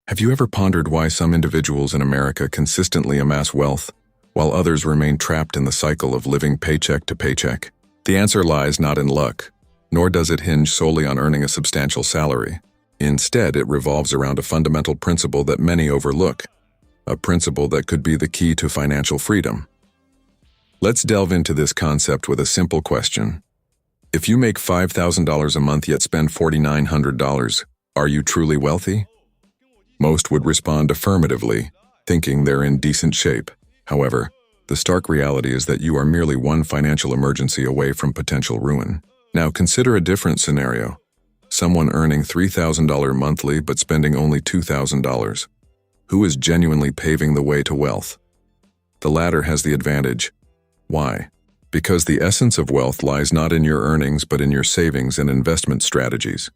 Have you ever pondered why some individuals in America consistently amass wealth, while others remain trapped in the cycle of living paycheck to paycheck? The answer lies not in luck, nor does it hinge solely on earning a substantial salary. Instead, it revolves around a fundamental principle that many overlook, a principle that could be the key to financial freedom. Let's delve into this concept with a simple question. If you make $5,000 a month yet spend $4,900, are you truly wealthy? Most would respond affirmatively, thinking they're in decent shape. However, the stark reality is that you are merely one financial emergency away from potential ruin. Now consider a different scenario. Someone earning $3,000 monthly but spending only $2,000. Who is genuinely paving the way to wealth? The latter has the advantage. Why? Because the essence of wealth lies not in your earnings but in your savings and investment strategies.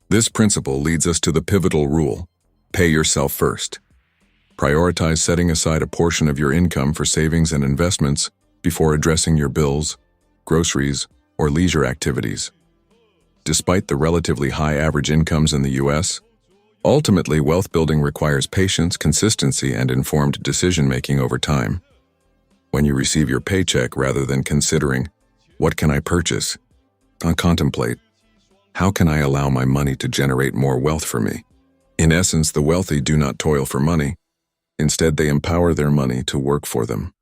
This principle leads us to the pivotal rule: pay yourself first. Prioritize setting aside a portion of your income for savings and investments before addressing your bills, groceries, or leisure activities. Despite the relatively high average incomes in the U.S., ultimately wealth building requires patience, consistency, and informed decision-making over time. When you receive your paycheck, rather than considering, "What can I purchase?" contemplate, "How can I allow my money to generate more wealth for me?" In essence, the wealthy do not toil for money. Instead, they empower their money to work for them.